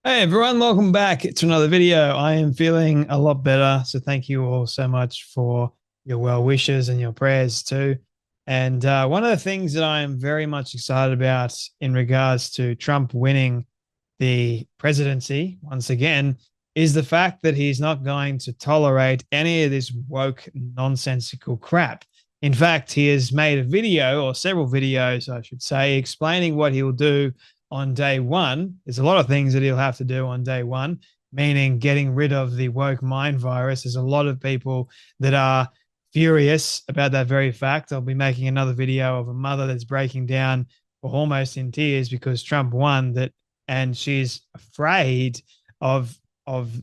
Hey everyone, welcome back to another video. I am feeling a lot better, so thank you all so much for your well wishes and your prayers too. And one of the things that I am very much excited about in regards to Trump winning the presidency once again is the fact that he's not going to tolerate any of this woke nonsensical crap. In fact, he has made a video, or several videos, I should say, explaining what he will do on day one. There's a lot of things that he'll have to do on day one, meaning getting rid of the woke mind virus. There's a lot of people that are furious about that very fact. I'll be making another video of a mother that's breaking down almost in tears because Trump won that, and she's afraid of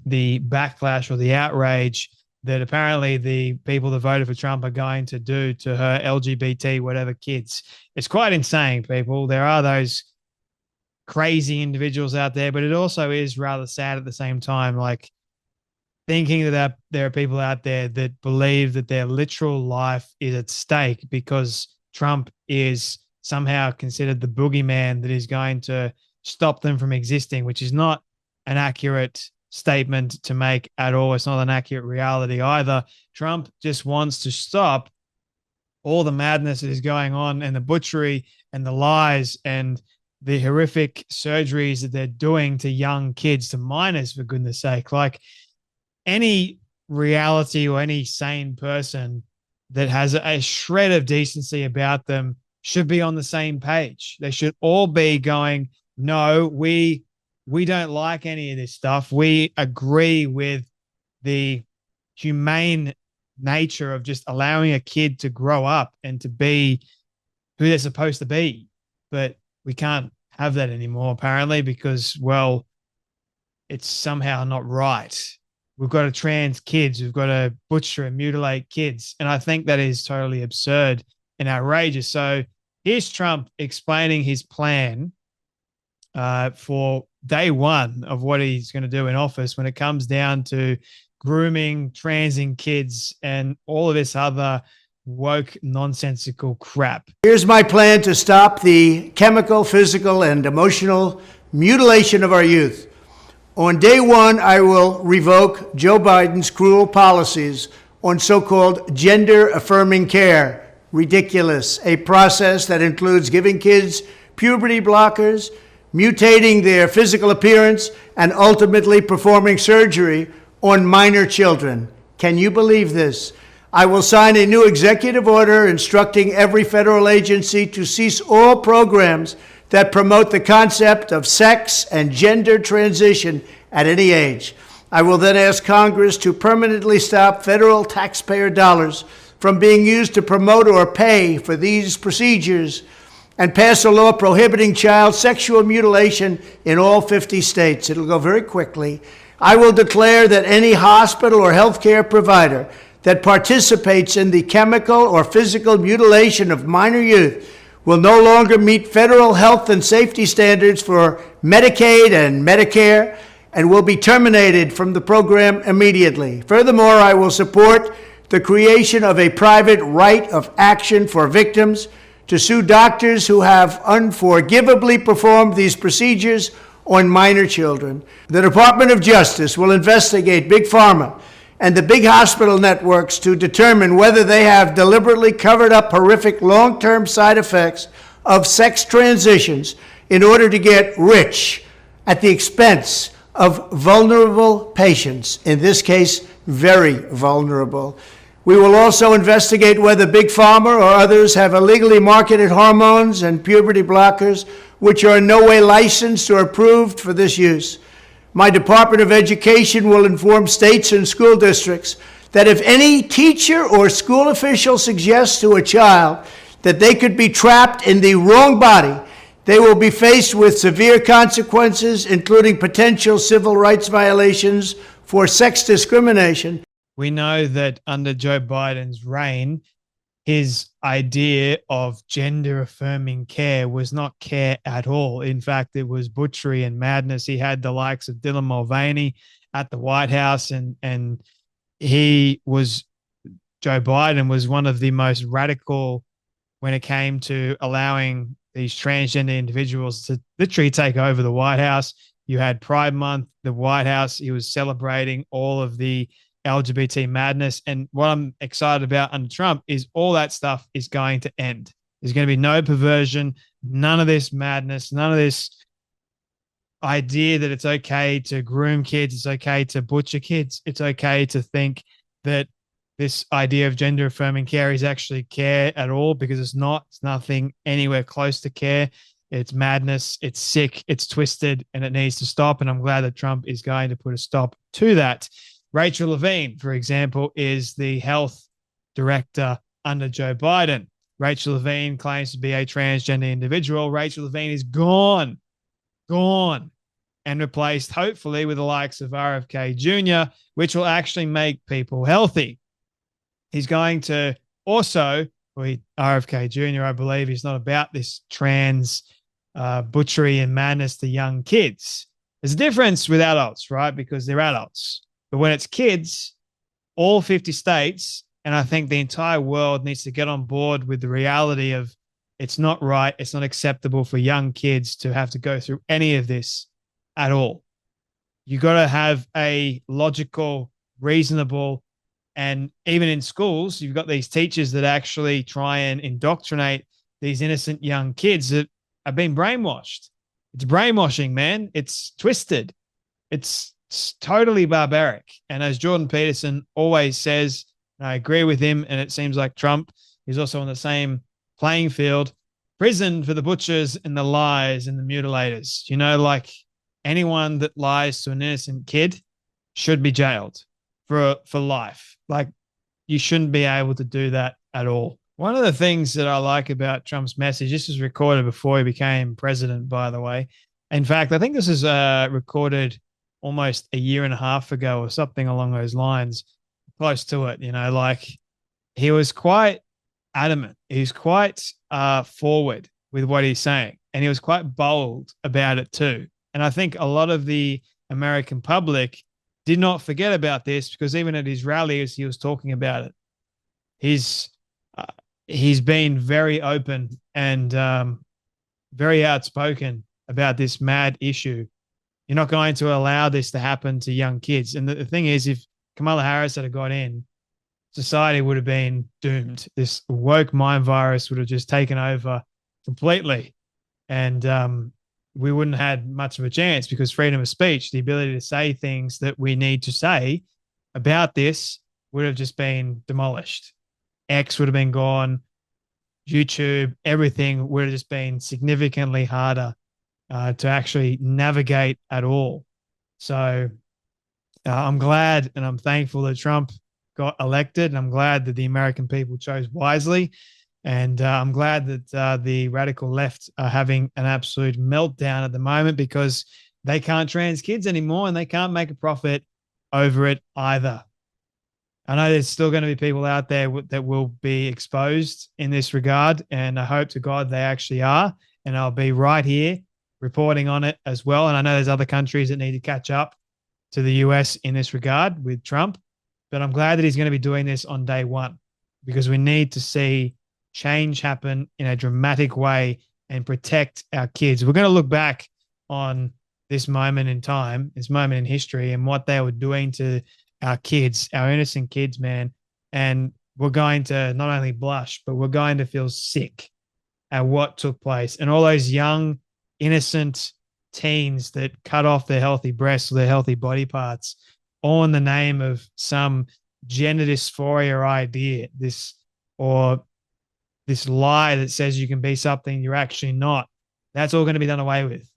the backlash or the outrage that apparently the people that voted for Trump are going to do to her LGBT whatever kids. It's quite insane, people. There are those crazy individuals out there, but it also is rather sad at the same time, like thinking that there are people out there that believe that their literal life is at stake because Trump is somehow considered the boogeyman that is going to stop them from existing, which is not an accurate statement to make at all. It's not an accurate reality either. Trump just wants to stop all the madness that is going on and the butchery and the lies and the horrific surgeries that they're doing to young kids, to minors, for goodness sake. Like, any reality or any sane person that has a shred of decency about them should be on the same page. They should all be going, no, we don't like any of this stuff. We agree with the humane nature of just allowing a kid to grow up and to be who they're supposed to be. But we can't have that anymore, apparently, because, well, it's somehow not right. We've got to trans kids. We've got to butcher and mutilate kids. And I think that is totally absurd and outrageous. So here's Trump explaining his plan for day one of what he's going to do in office when it comes down to grooming, transing kids, and all of this other woke, nonsensical crap. Here's my plan to stop the chemical, physical, and emotional mutilation of our youth. On day one, I will revoke Joe Biden's cruel policies on so-called gender-affirming care. Ridiculous. A process that includes giving kids puberty blockers, mutating their physical appearance, and ultimately performing surgery on minor children. Can you believe this? I will sign a new executive order instructing every federal agency to cease all programs that promote the concept of sex and gender transition at any age. I will then ask Congress to permanently stop federal taxpayer dollars from being used to promote or pay for these procedures and pass a law prohibiting child sexual mutilation in all 50 states. It'll go very quickly. I will declare that any hospital or healthcare provider that participates in the chemical or physical mutilation of minor youth will no longer meet federal health and safety standards for Medicaid and Medicare and will be terminated from the program immediately. Furthermore, I will support the creation of a private right of action for victims to sue doctors who have unforgivably performed these procedures on minor children. The Department of Justice will investigate Big Pharma and the big hospital networks to determine whether they have deliberately covered up horrific long-term side effects of sex transitions in order to get rich at the expense of vulnerable patients, in this case, very vulnerable. We will also investigate whether Big Pharma or others have illegally marketed hormones and puberty blockers which are in no way licensed or approved for this use. My Department of Education will inform states and school districts that if any teacher or school official suggests to a child that they could be trapped in the wrong body, they will be faced with severe consequences, including potential civil rights violations for sex discrimination. We know that under Joe Biden's reign, his idea of gender affirming care was not care at all. In fact, it was butchery and madness. He had the likes of Dylan Mulvaney at the White House, and Joe Biden was one of the most radical when it came to allowing these transgender individuals to literally take over the White House. You had Pride Month, the White House, he was celebrating all of the LGBT madness. And what I'm excited about under Trump is all that stuff is going to end. There's going to be no perversion, none of this madness, none of this idea that it's okay to groom kids, it's okay to butcher kids, it's okay to think that this idea of gender affirming care is actually care at all, because it's not. It's nothing anywhere close to care. It's madness, it's sick, it's twisted, and it needs to stop. And I'm glad that Trump is going to put a stop to that. Rachel Levine, for example, is the health director under Joe Biden. Rachel Levine claims to be a transgender individual. Rachel Levine is gone, and replaced, hopefully, with the likes of RFK Jr., which will actually make people healthy. He's going to also, RFK Jr., I believe, he's not about this trans butchery and madness to young kids. There's a difference with adults, right? Because they're adults. But when it's kids, all 50 states, and I think the entire world needs to get on board with the reality of it's not right, it's not acceptable for young kids to have to go through any of this at all. You got to have a logical, reasonable, and even in schools, you've got these teachers that actually try and indoctrinate these innocent young kids that have been brainwashed. It's brainwashing, man. It's twisted. It's totally barbaric. And as Jordan Peterson always says, and I agree with him, and it seems like Trump is also on the same playing field, prison for the butchers and the lies and the mutilators. You know, like anyone that lies to an innocent kid should be jailed for life. Like, you shouldn't be able to do that at all. One of the things that I like about Trump's message, this was recorded before he became president, by the way. In fact, I think this is recorded almost a year and a half ago or something along those lines, close to it. You know, like, he was quite adamant. He's quite forward with what he's saying, and he was quite bold about it too. And I think a lot of the American public did not forget about this, because even at his rallies, he was talking about it. He's been very open and very outspoken about this mad issue. You're not going to allow this to happen to young kids. And the thing is, if Kamala Harris had got in, society would have been doomed. This woke mind virus would have just taken over completely. And we wouldn't have had much of a chance, because freedom of speech, the ability to say things that we need to say about this, would have just been demolished. X would have been gone. YouTube, everything would have just been significantly harder to actually navigate at all. So I'm glad and I'm thankful that Trump got elected, and I'm glad that the American people chose wisely. And I'm glad that the radical left are having an absolute meltdown at the moment, because they can't trans kids anymore and they can't make a profit over it either. I know there's still going to be people out there that will be exposed in this regard, and I hope to God they actually are. And I'll be right here reporting on it as well. And I know there's other countries that need to catch up to the US in this regard with Trump, but I'm glad that he's going to be doing this on day one, because we need to see change happen in a dramatic way and protect our kids. We're going to look back on this moment in time, this moment in history, and what they were doing to our kids, our innocent kids, man. And we're going to not only blush, but we're going to feel sick at what took place. And all those young, innocent teens that cut off their healthy breasts or their healthy body parts, all in the name of some gender dysphoria idea, this lie that says you can be something you're actually not. That's all going to be done away with.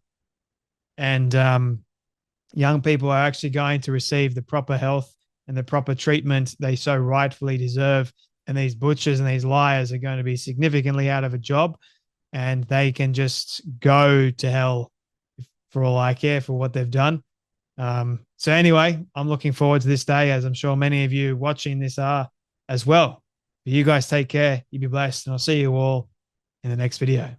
And young people are actually going to receive the proper health and the proper treatment they so rightfully deserve. And these butchers and these liars are going to be significantly out of a job, and they can just go to hell for all I care for what they've done. So anyway, I'm looking forward to this day, as I'm sure many of you watching this are as well. But you guys take care. You be blessed, and I'll see you all in the next video.